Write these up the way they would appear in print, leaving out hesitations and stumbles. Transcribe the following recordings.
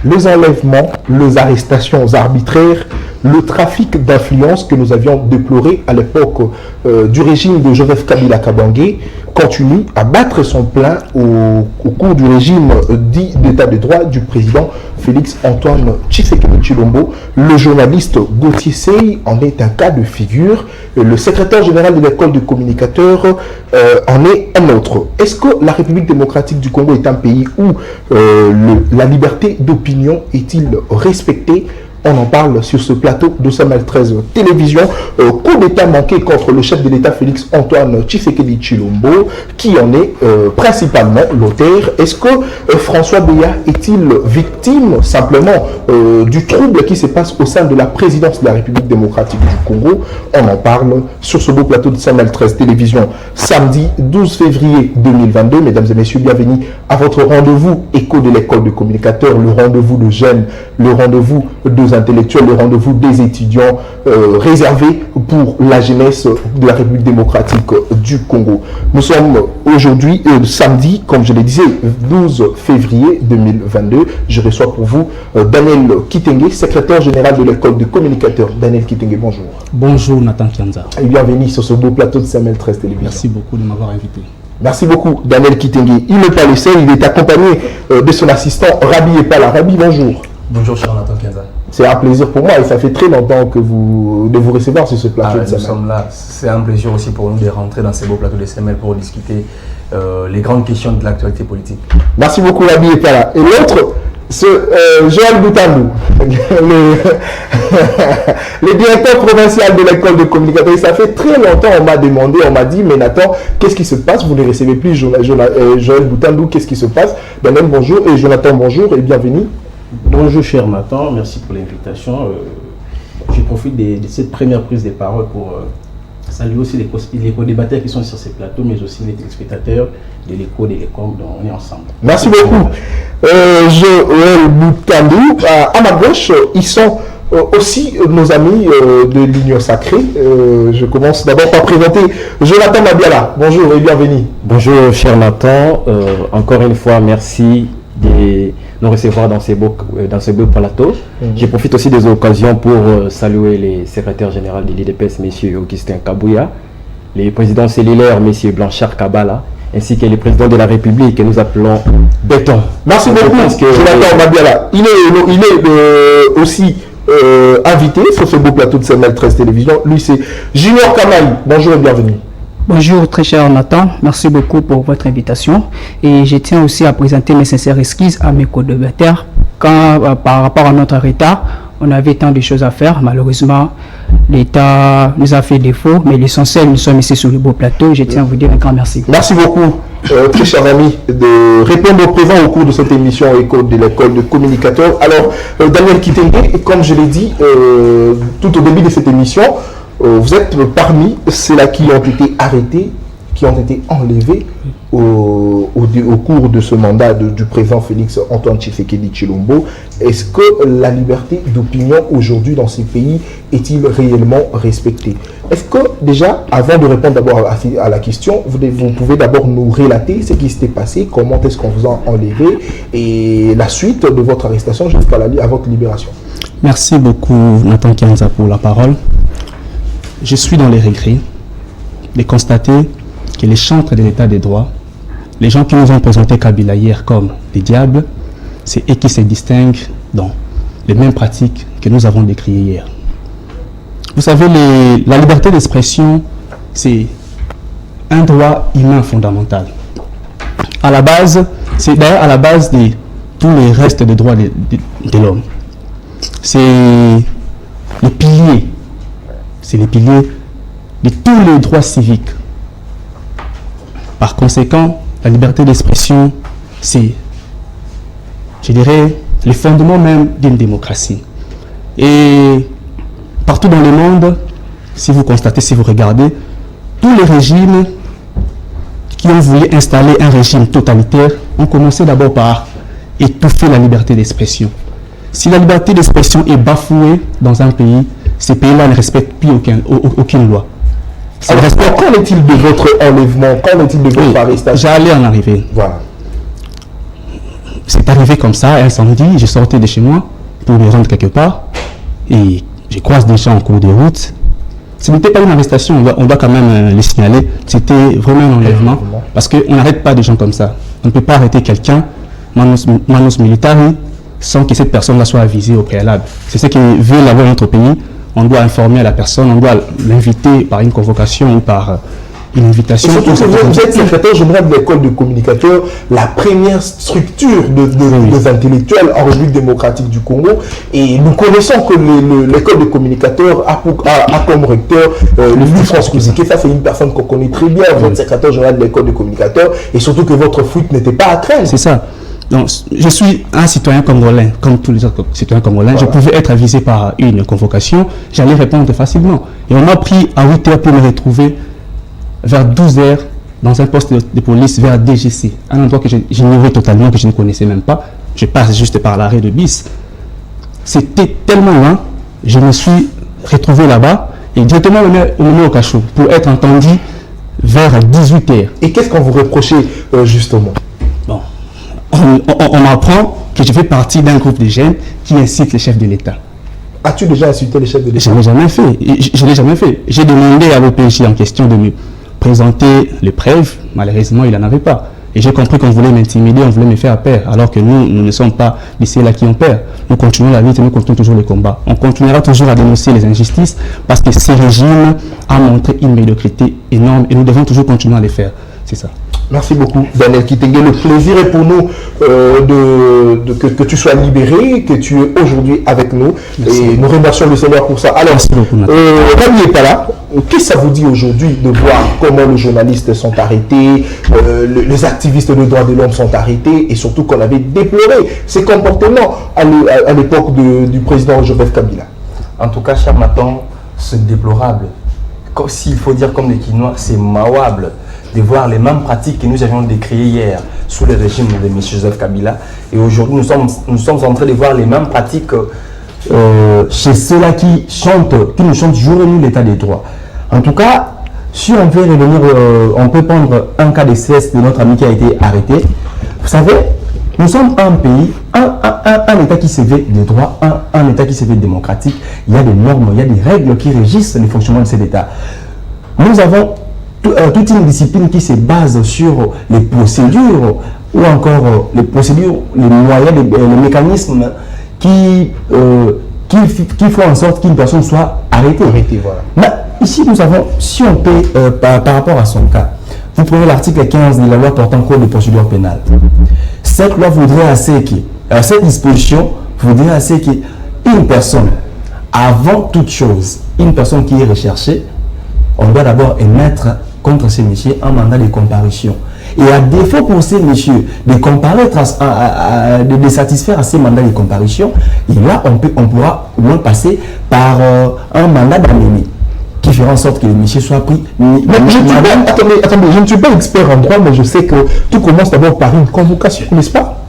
les enlèvements, les arrestations arbitraires, le trafic d'influence que nous avions déploré à l'époque du régime de Joseph Kabila Kabange continue à battre son plein au cours du régime dit d'état de droit du président Félix Antoine Tshisekedi Tshilombo. Le journaliste Gauthier Sey en est un cas de figure. Le secrétaire général de l'école de communicateurs en est un autre. Est-ce que la République démocratique du Congo est un pays où la liberté d'opinion est-il respectée? On en parle sur ce plateau de Samuel 13 Télévision. Coup d'état manqué contre le chef de l'État Félix Antoine Tshisekedi Tshilombo, qui en est principalement l'auteur. Est-ce que François Beya est-il victime simplement du trouble qui se passe au sein de la présidence de la République démocratique du Congo? On en parle sur ce beau plateau de Samuel 13 Télévision, samedi 12 février 2022. Mesdames et messieurs, bienvenue à votre rendez-vous écho de l'école de communicateurs, le rendez-vous de jeunes, le rendez-vous de intellectuels, le rendez-vous des étudiants réservé pour la jeunesse de la République démocratique du Congo. Nous sommes aujourd'hui, samedi, comme je le disais, 12 février 2022. Je reçois pour vous Daniel Kitenge, secrétaire général de l'école de communicateurs. Daniel Kitenge, bonjour. Bonjour Nathan Kianza. Et bienvenue sur ce beau plateau de Samuel 13 Télévision. Merci beaucoup de m'avoir invité. Merci beaucoup Daniel Kitenge. Il n'est pas le seul, il est accompagné de son assistant Rabi Epala. Rabi, bonjour. Bonjour cher Nathan Kianza. C'est un plaisir pour moi et ça fait très longtemps de vous recevoir sur ce plateau de Nous sommes là. C'est un plaisir aussi pour nous de rentrer dans ces beaux plateaux de SML pour discuter les grandes questions de l'actualité politique. Merci beaucoup Rabi Epala. Et l'autre, c'est Joël Boutandou, le directeur provincial de l'école de communicateurs. Ça fait très longtemps, on m'a demandé, on m'a dit, mais Nathan, qu'est-ce qui se passe? Vous ne recevez plus Joël Boutandou, qu'est-ce qui se passe? Daniel, bonjour, et Jonathan, bonjour, et bienvenue. Bonjour cher Nathan, merci pour l'invitation. Je profite de cette première prise de parole pour saluer aussi les co-débatteurs qui sont sur ces plateaux, mais aussi les téléspectateurs de l'écho de l'école dont on est ensemble. Merci beaucoup. Joël Boutandou, à ma gauche, ils sont aussi nos amis de l'Union Sacrée. Je commence d'abord par présenter Jonathan Mabiala. Bonjour et bienvenue. Bonjour cher Nathan, encore une fois merci de nous recevoir dans ces beaux plateaux. Je profite aussi des occasions pour saluer les secrétaires généraux de l'IDPS, M. Augustin Kabouya, les présidents cellulaires, M. Blanchard Kabala, ainsi que les présidents de la République que nous appelons Béton. Merci beaucoup, Jonathan Mabiala. Il est aussi invité sur ce beau plateau de CML 13 Télévision. Lui, c'est Junior Kamali. Bonjour et bienvenue. Bonjour très cher Nathan, merci beaucoup pour votre invitation et je tiens aussi à présenter mes sincères excuses à mes co-débatteurs quand par rapport à notre retard, on avait tant de choses à faire. Malheureusement, l'État nous a fait défaut, mais l'essentiel, nous sommes ici sur le beau plateau. Je tiens à vous dire un grand merci. Merci beaucoup, très chers amis, de répondre au présent au cours de cette émission École de l'école de communicateurs. Alors, Daniel Kitenge, comme je l'ai dit tout au début de cette émission, vous êtes parmi ceux-là qui ont été arrêtés, qui ont été enlevés au cours de ce mandat du président Félix Antoine Tshisekedi Tshilombo. Est-ce que la liberté d'opinion aujourd'hui dans ces pays est-il réellement respectée? Est-ce que déjà, avant de répondre d'abord à la question, vous pouvez d'abord nous relater ce qui s'était passé, comment est-ce qu'on vous a enlevé et la suite de votre arrestation jusqu'à votre libération? Merci beaucoup Nathan Kianza pour la parole. Je suis dans les regrets de constater que les chantres de l'état des droits, les gens qui nous ont présenté Kabila hier comme des diables, c'est eux qui se distinguent dans les mêmes pratiques que nous avons décriées hier. Vous savez, la liberté d'expression, c'est un droit humain fondamental. À la base, c'est d'ailleurs à la base de tous les restes des droits de l'homme. C'est le pilier. C'est les piliers de tous les droits civiques. Par conséquent, la liberté d'expression, c'est, je dirais, le fondement même d'une démocratie. Et partout dans le monde, si vous constatez, si vous regardez, tous les régimes qui ont voulu installer un régime totalitaire ont commencé d'abord par étouffer la liberté d'expression. Si la liberté d'expression est bafouée dans un pays, ces pays-là ne respectent plus aucune loi. Alors, qu'en est-il de votre enlèvement? Qu'en est-il de votre arrestation? J'allais en arriver. Voilà. c'est arrivé comme ça, un samedi, je sortais de chez moi pour me rendre quelque part et je croise des gens en cours de route. Ce n'était pas une arrestation, on doit quand même les signaler. C'était vraiment un enlèvement parce qu'on n'arrête pas des gens comme ça. On ne peut pas arrêter quelqu'un, manus militari, sans que cette personne-là soit avisée au préalable. C'est ce que veut l'avoir notre pays. On doit informer la personne, on doit l'inviter par une convocation ou par une invitation. Et surtout, vous êtes secrétaire général de l'école de communicateurs, la première structure des intellectuels en République démocratique du Congo. Et nous connaissons que l'école de communicateurs a comme recteur Louis François Kouzike. Ça, c'est une personne qu'on connaît très bien. Vous êtes secrétaire général de l'école de communicateurs. Et surtout que votre fuite n'était pas à craindre. C'est ça. Donc, je suis un citoyen congolais, comme tous les autres citoyens congolais. Voilà. Je pouvais être avisé par une convocation. J'allais répondre facilement. Et on m'a pris à 8 heures pour me retrouver vers 12 heures dans un poste de police vers DGC, un endroit que j'ignorais totalement, que je ne connaissais même pas. Je passe juste par l'arrêt de bis. C'était tellement loin, je me suis retrouvé là-bas et directement on me met au cachot pour être entendu vers 18 heures. Et qu'est-ce qu'on vous reprochait justement? Bon, on m'apprend que je fais partie d'un groupe de jeunes qui incite les chefs de l'État. As-tu déjà insulté les chefs de l'État? Je ne l'ai jamais fait. Je ne l'ai jamais fait. J'ai demandé à l'OPJ en question de me présenter les preuves. Malheureusement, il n'en avait pas. Et j'ai compris qu'on voulait m'intimider, on voulait me faire peur. Alors que nous ne sommes pas d'ici-là qui ont peur. Nous continuons la vie et nous continuons toujours les combats. On continuera toujours à dénoncer les injustices parce que ce régime a montré une médiocrité énorme et nous devons toujours continuer à les faire. C'est ça. Merci beaucoup, Daniel Kitenge. Le plaisir est pour nous que tu sois libéré, que tu es aujourd'hui avec nous. Merci. Et nous remercions le Seigneur pour ça. Alors, Rami n'est pas là. Qu'est-ce que ça vous dit aujourd'hui de voir comment les journalistes sont arrêtés, les activistes de droits de l'homme sont arrêtés et surtout qu'on avait déploré ces comportements à l'époque du président Joseph Kabila? En tout cas, cher Nathan, c'est déplorable. S'il faut dire comme les Quinois, c'est mawable de voir les mêmes pratiques que nous avions décriées hier sous le régime de M. Joseph Kabila. Et aujourd'hui, nous sommes en train de voir les mêmes pratiques chez ceux-là qui nous chantent jour et nuit l'état des droits. En tout cas, si on veut revenir, on peut prendre un cas de CS de notre ami qui a été arrêté. Vous savez, nous sommes un pays, un État qui se veut des droits, un État qui se veut démocratique. Il y a des normes, il y a des règles qui régissent le fonctionnement de cet État. Nous avons toute une discipline qui se base sur les procédures ou encore les procédures, les moyens, les mécanismes qui font en sorte qu'une personne soit arrêtée. Voilà. Mais ici, nous avons, si on peut, par rapport à son cas, vous prenez l'article 15 de la loi portant code de procédure pénale. Cette loi voudrait assez que, cette disposition voudrait assez qu'une personne, avant toute chose, une personne qui est recherchée, on doit d'abord émettre contre ces messieurs un mandat de comparution. Et à défaut pour ces messieurs de comparaître, de satisfaire à ces mandats de comparution, et là on pourra au moins passer par un mandat d'amener qui fera en sorte que les messieurs soient pris. Attendez, je ne suis pas expert en droit, mais je sais que tout commence d'abord par une convocation, n'est-ce pas?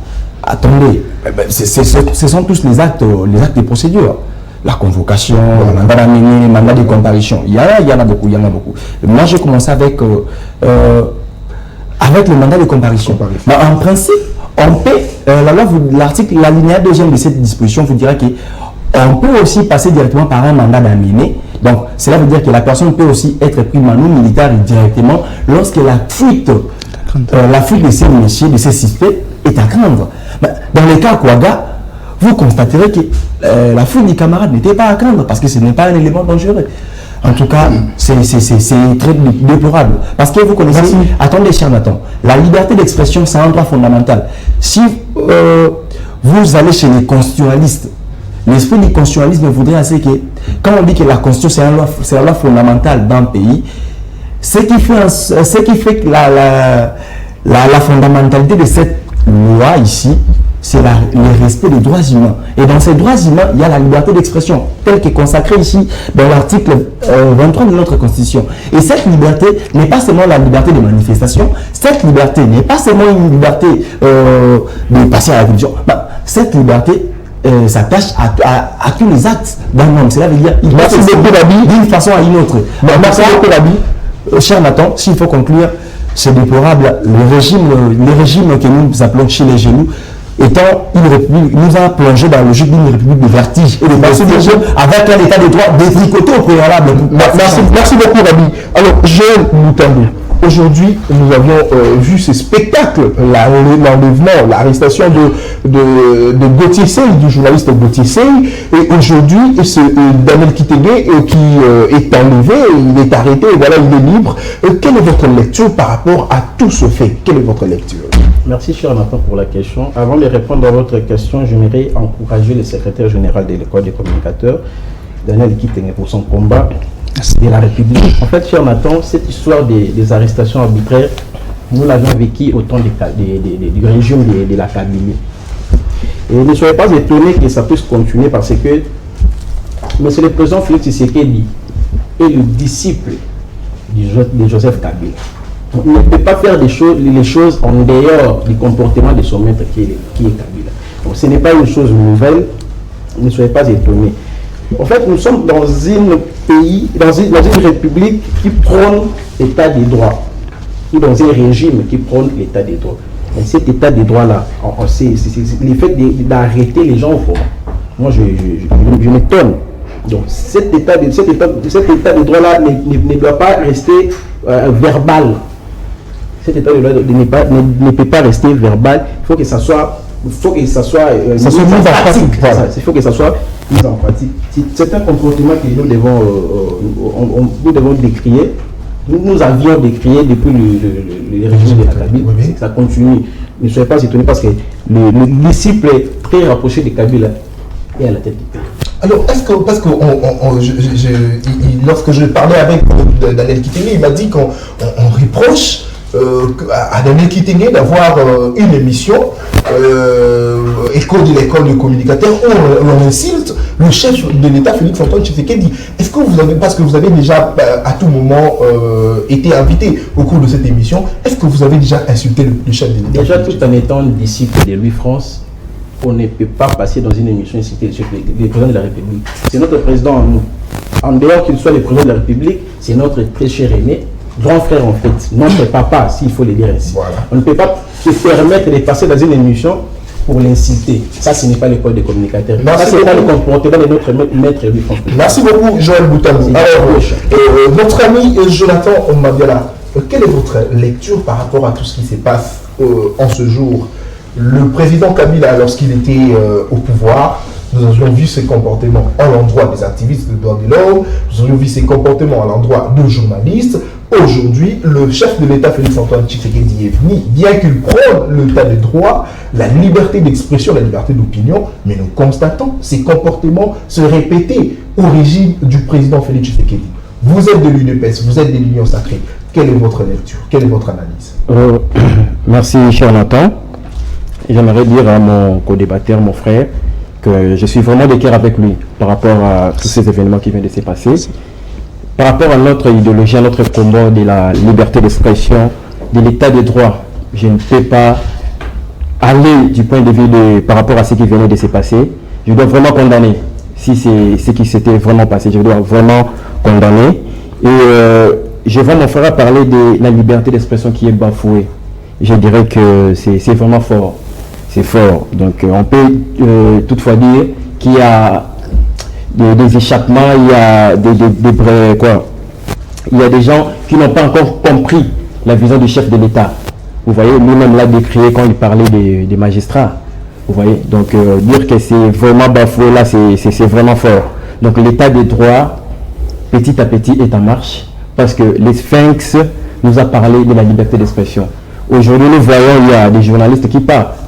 Attendez, ce sont tous les actes de procédure. La convocation, le mandat d'amener, le mandat de comparution. Il y en a beaucoup. Moi, j'ai commencé avec le mandat de comparution. Mais en principe, on peut, l'alinéa 2e de cette disposition vous dira qu'on peut aussi passer directement par un mandat d'amener. Donc, cela veut dire que la personne peut aussi être prise manu militaire directement lorsque la fuite de ces messieurs, de ces suspects est à craindre. Mais dans le cas Kouaga, vous constaterez que la fuite du camarade n'était pas à craindre parce que ce n'est pas un élément dangereux. En tout cas, c'est très déplorable. Parce que vous connaissez, attendez cher Nathan, la liberté d'expression, c'est un droit fondamental. Si vous allez chez les constitutionnalistes, l'esprit du constitutionnalisme voudrait assez que, quand on dit que la constitution c'est la loi fondamentale d'un pays, ce qui fait que la fondamentalité de cette loi ici, c'est le respect des droits humains. Et dans ces droits humains, il y a la liberté d'expression, telle qu'est consacrée ici dans l'article 23 de notre Constitution. Et cette liberté n'est pas seulement la liberté de manifestation, cette liberté n'est pas seulement une liberté de passer à la religion. Cette liberté s'attache à tous les actes d'un homme. Cela veut dire qu'il Merci beaucoup, Rabi. D'une façon à une autre. Merci beaucoup, Rabi. Cher Nathan, s'il faut conclure, c'est déplorable. Le régime que nous appelons chez les genoux étant une république, nous a plongé dans la logique d'une république de vertige et de passer des jeunes avec un état de droit détricoté au préalable. Merci beaucoup, Rabi. Alors, Joël Moutambou, aujourd'hui, nous avions vu ce spectacle, l'enlèvement, l'arrestation de Gauthier Sey, du journaliste Gauthier Sey. Et aujourd'hui, Daniel Kitenge qui est enlevé, il est arrêté, et voilà, il est libre. Quelle est votre lecture par rapport à tout ce fait? Quelle est votre lecture? Merci, cher Nathan, pour la question. Avant de répondre à votre question, j'aimerais encourager le secrétaire général de l'école des communicateurs, Daniel Kitenge, pour son combat de la République. En fait, cher Nathan, cette histoire des arrestations arbitraires, nous l'avions vécu au temps du régime de la Kabylie. Et ne soyez pas étonnés que ça puisse continuer parce que le président Félix Tshisekedi est le disciple de Joseph Kabila. On ne peut pas faire les choses en dehors du comportement de son maître qui est Kabila. Donc ce n'est pas une chose nouvelle, ne soyez pas étonnés. En fait, nous sommes dans une république qui prône l'état des droits, ou dans un régime qui prône l'état des droits. Et cet état des droits-là, c'est le fait d'arrêter les gens au fond. Moi, je m'étonne. Donc cet état de droit-là ne doit pas rester verbal. Cet état de droit ne peut pas rester verbal. Il faut que ça soit mis en pratique. Il faut que ça soit mis en pratique. C'est un comportement que nous devons décrier. Nous avions décrié depuis le régime de la Kabila. Ça continue. Ne soyez pas étonnés parce que le disciple est très rapproché de Kabila et à la tête du pays. Alors, est-ce que, parce que lorsque je parlais avec Daniel Kitenge, il m'a dit qu'on reproche à Daniel Kitenge d'avoir une émission Écho de l'école de communicateurs où on insulte le chef de l'État, Félix Antoine Tshisekedi. Est-ce que vous avez, parce que vous avez déjà à tout moment été invité au cours de cette émission, est-ce que vous avez déjà insulté le chef de l'État? Déjà, tout en étant disciple de Louis-France, on ne peut pas passer dans une émission et citer le président de la République. C'est notre président en nous. En dehors qu'il soit le président de la République, c'est notre très cher aîné, grand frère en fait, notre papa, s'il faut le dire ainsi. Voilà. On ne peut pas se permettre de passer dans une émission pour l'inciter. Ça, ce n'est pas l'école des communicateurs. Ça, ce n'est pas le comportement de notre maître Louis-France. Merci beaucoup, Joël Moutambou. Alors, notre ami Jonathan Mabiala, quelle est votre lecture par rapport à tout ce qui se passe en ce jour? Le président Kabila, lorsqu'il était au pouvoir, nous avions vu ses comportements à l'endroit des activistes de droits de l'homme, nous avions vu ses comportements à l'endroit de journalistes. Aujourd'hui, le chef de l'État, Félix Antoine Tshisekedi, est venu, bien qu'il prône l'état de droit, la liberté d'expression, la liberté d'opinion, mais nous constatons ces comportements se répéter au régime du président Félix Tshisekedi. Vous êtes de l'UDPS, vous êtes de l'Union sacrée. Quelle est votre lecture? Quelle est votre analyse? Merci, cher Nathan. J'aimerais dire à mon co-débatteur, mon frère, que je suis vraiment de cœur avec lui par rapport à tous ces événements qui viennent de se passer. Par rapport à notre idéologie, à notre combat de la liberté d'expression, de l'état de droit, je ne peux pas aller du point de vue par rapport à ce qui venait de se passer. Je dois vraiment condamner si c'est ce qui s'était vraiment passé. Je dois vraiment condamner. Et je vois mon frère parler de la liberté d'expression qui est bafouée. Je dirais que c'est vraiment fort. C'est fort. Donc on peut toutefois dire qu'il y a des échappements, il y a il y a des gens qui n'ont pas encore compris la vision du chef de l'État. Vous voyez, lui-même l'a décrié quand il parlait des magistrats. Vous voyez, donc dire que c'est vraiment bafoué là, c'est vraiment fort. Donc l'état de droit, petit à petit, est en marche parce que les Sphinx nous a parlé de la liberté d'expression. Aujourd'hui, nous voyons, il y a des journalistes qui partent.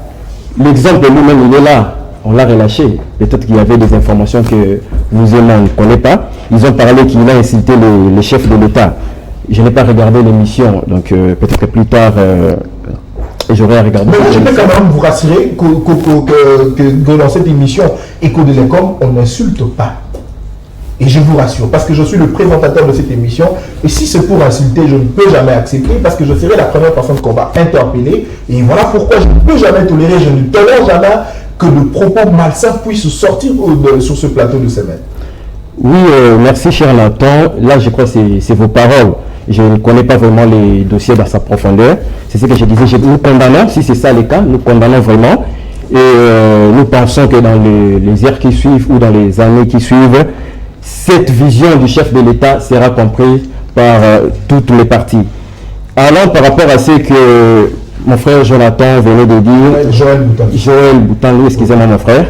L'exemple lui-même, il est là. On l'a relâché. Peut-être qu'il y avait des informations que vous et moi ne connaissez pas. Ils ont parlé qu'il a insulté les chefs de l'État. Je n'ai pas regardé l'émission, donc peut-être que plus tard, j'aurai à regarder. Mais je peux quand même vous rassurer que dans cette émission Écho de l'École, on n'insulte pas. Et je vous rassure, parce que je suis le présentateur de cette émission, et si c'est pour insulter, je ne peux jamais accepter, parce que je serai la première personne qu'on va interpeller, et voilà pourquoi je ne peux jamais tolérer, je ne tolère jamais que de propos malsains puissent sortir sur ce plateau de semaine. Oui, merci cher Nathan. Là, je crois que c'est vos paroles. Je ne connais pas vraiment les dossiers dans sa profondeur. C'est ce que je disais, nous condamnons, si c'est ça le cas, nous condamnons vraiment. Et nous pensons que dans les heures qui suivent ou dans les années qui suivent, cette vision du chef de l'État sera comprise par toutes les parties. Alors, par rapport à ce que mon frère Jonathan venait de dire, Joël Boutanlou, excusez-moi mon frère,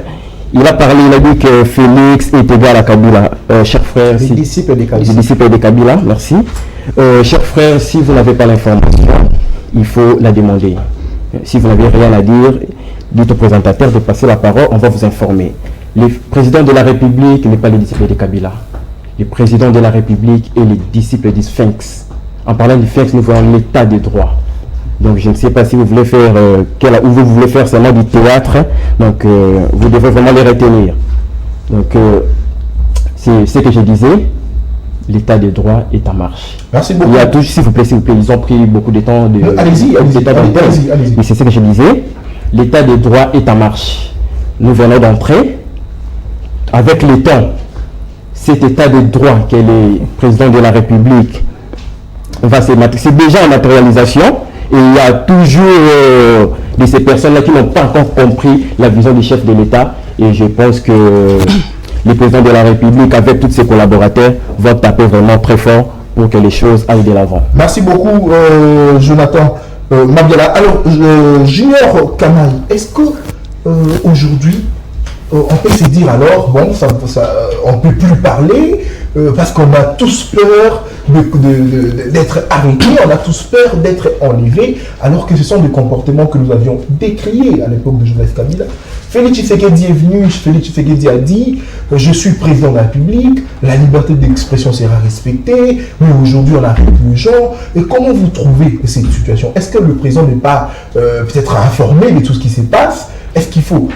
il a parlé, il a dit que Félix est égal à Kabila. Cher frère, Les disciples de Kabila, merci. Cher frère, si vous n'avez pas l'information, il faut la demander. Si vous n'avez rien à dire, dites au présentateur de passer la parole, on va vous informer. Le président de la République n'est pas le disciple de Kabila. Le président de la République est le disciple du Sphinx. En parlant du Sphinx, nous voyons l'état des droits. Donc je ne sais pas si vous voulez faire ou vous voulez faire seulement du théâtre. Donc vous devez vraiment les retenir. Donc c'est ce que je disais. L'état des droits est en marche. Merci beaucoup. Il y a toujours, s'il vous plaît, ils ont pris beaucoup de temps de. Allez-y. Mais c'est ce que je disais. L'état des droits est en marche. Nous venons d'entrer. Avec le temps, cet état de droit que le président de la République va se mettre, c'est déjà en matérialisation. Et il y a toujours de ces personnes-là qui n'ont pas encore compris la vision du chef de l'État. Et je pense que le président de la République, avec tous ses collaborateurs, va taper vraiment très fort pour que les choses aillent de l'avant. Merci beaucoup, Jonathan Mabiala. Alors, Junior Kamaï, est-ce que aujourd'hui, on peut se dire alors, bon, on ne peut plus parler parce qu'on a tous peur d'être arrêtés, on a tous peur d'être enlevés, alors que ce sont des comportements que nous avions décriés à l'époque de Joseph Kabila. Félix Tshisekedi est venu, Félix Tshisekedi a dit je suis président de la République, la liberté d'expression sera respectée, mais aujourd'hui on arrête les gens. Et comment vous trouvez cette situation? Est-ce que le président n'est pas peut-être informé de tout ce qui se passe? Est-ce qu'il faut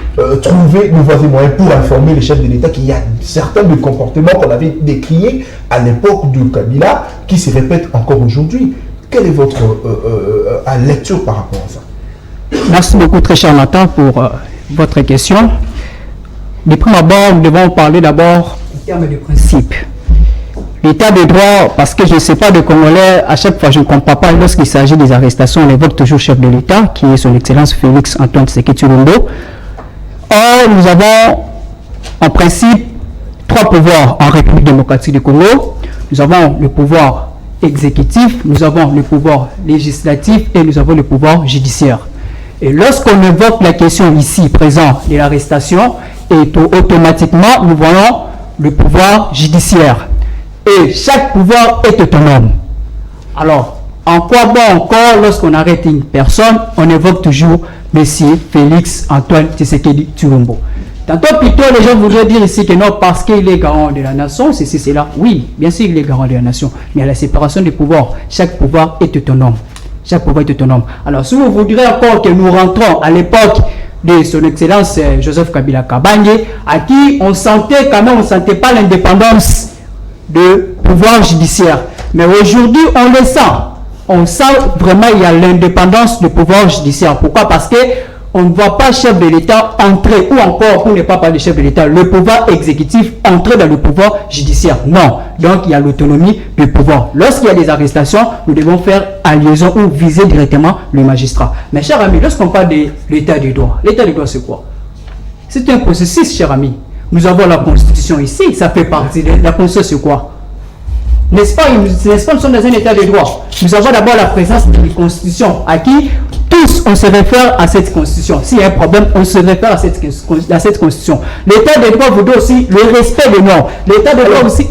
trouver de voies et moyens pour informer les chefs de l'État qu'il y a certains de comportements qu'on avait décriés à l'époque de Kabila qui se répètent encore aujourd'hui? Quelle est votre lecture par rapport à ça? Merci beaucoup, très cher Nathan, pour votre question. De prime abord, nous devons parler d'abord en termes de principe. L'état de droit, parce que je ne sais pas de Congolais, à chaque fois je ne comprends pas, lorsqu'il s'agit des arrestations, on évoque toujours chef de l'État, qui est son Excellence Félix Antoine Tshisekedi Tshilombo. Or, nous avons en principe trois pouvoirs en République démocratique du Congo. Nous avons le pouvoir exécutif, nous avons le pouvoir législatif et nous avons le pouvoir judiciaire. Et lorsqu'on évoque la question ici présent de l'arrestation, automatiquement nous voyons le pouvoir judiciaire. Et chaque pouvoir est autonome. Alors, en quoi bon encore, lorsqu'on arrête une personne, on évoque toujours Monsieur Félix Antoine Tshisekedi Tshilombo. Tantôt plutôt, les gens voudraient dire ici que non, parce qu'il est garant de la nation, c'est là. Oui, bien sûr, il est garant de la nation. Mais à la séparation des pouvoirs, chaque pouvoir est autonome. Chaque pouvoir est autonome. Alors, si vous voudrez encore que nous rentrons à l'époque de son Excellence Joseph Kabila Kabange, à qui on sentait quand même, on ne sentait pas l'indépendance de pouvoir judiciaire. Mais aujourd'hui, on le sent. On sent vraiment il y a l'indépendance du pouvoir judiciaire. Pourquoi? Parce que on ne voit pas chef de l'État entrer, ou encore, pour ne pas parler de chef de l'État, le pouvoir exécutif entrer dans le pouvoir judiciaire. Non. Donc, il y a l'autonomie du pouvoir. Lorsqu'il y a des arrestations, nous devons faire allusion ou viser directement le magistrat. Mais chers amis, lorsqu'on parle de l'état du droit, l'état du droit, c'est quoi? C'est un processus, chers amis. Nous avons la Constitution ici, ça fait partie de la Constitution, c'est quoi? N'est-ce pas, nous sommes dans un état de droit. Nous avons d'abord la présence de la Constitution, à qui tous on se réfère à cette Constitution. S'il y a un problème, on se réfère à cette Constitution. L'état de droit voudrait aussi le respect des normes. L'état de droit aussi...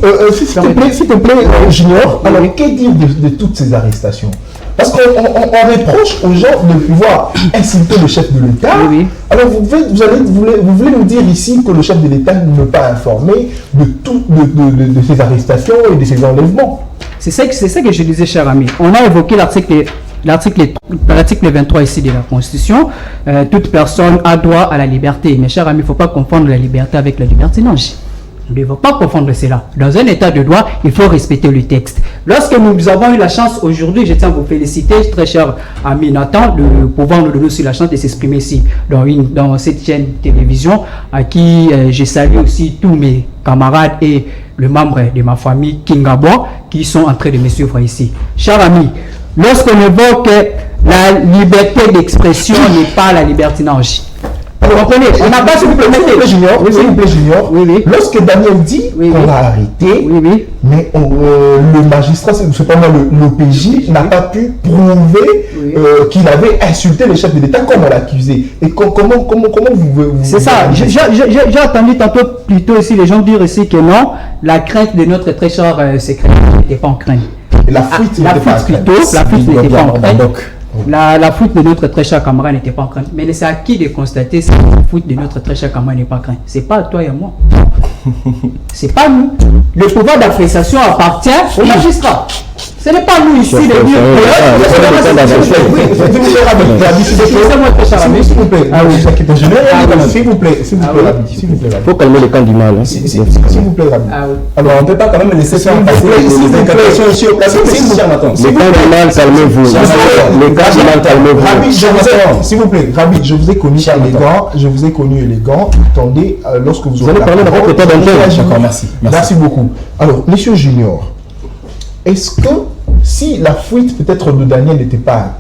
S'il te plaît, Junior, alors que dire de toutes ces arrestations? Parce qu'on reproche aux gens de pouvoir insulter le chef de l'État. Oui, oui. Alors vous voulez nous dire ici que le chef de l'État n'est pas informé de ces arrestations et de ces enlèvements. C'est ça que je disais, cher ami. On a évoqué l'article 23 ici de la Constitution. Toute personne a droit à la liberté. Mais cher ami, il ne faut pas confondre la liberté avec la libertinage. Nous ne devons pas confondre cela. Dans un état de droit, il faut respecter le texte. Lorsque nous avons eu la chance aujourd'hui, je tiens à vous féliciter, très cher ami Nathan, de pouvoir nous donner aussi la chance de s'exprimer ici dans cette chaîne de télévision, à qui je salue aussi tous mes camarades et le membre de ma famille Kingabwa qui sont en train de me suivre ici. Chers amis, lorsqu'on évoque la liberté d'expression n'est pas la libertinage. Vous comprenez? On n'a pas, s'il vous plaît, Junior. Oui, S'il vous plaît, Junior. Oui, oui. Lorsque Daniel dit Oui, qu'on oui. l'a arrêté, Oui, oui. mais le magistrat, c'est pas moi, l'OPJ n'a pas pu prouver Oui. qu'il avait insulté le chef de l'État comme on l'accusait. Et comment vous C'est ça. J'ai entendu tantôt plutôt aussi les gens dire ici que non, la crainte de notre très cher secrétaire n'était pas en crainte. La fuite La n'était pas à fuite craindre. plutôt, la fuite n'était pas en crainte. Donc, La fuite de notre très cher camarade n'était pas en crainte. Mais c'est à qui de constater si la fuite de notre très cher camarade n'est pas en crainte? C'est pas à toi et à moi. C'est pas nous. Le pouvoir d'appréciation appartient au magistrat. Ce n'est pas nous ici de dire. S'il vous plaît, Il faut calmer les camps du mal. s'il vous plaît, Rabi. alors on ne peut pas quand même laisser ça passer les interprétations ici au cas où. Les camps du mal, calmez-vous. Les camps du mal, calmez-vous. Rabi, s'il vous plaît, Rabi, je vous ai connu élégant, Attendez, lorsque vous allez parler de votre état d'antenne. D'accord, merci. Merci beaucoup. Alors, Monsieur Junior, est-ce que si la fuite peut-être de Daniel n'était pas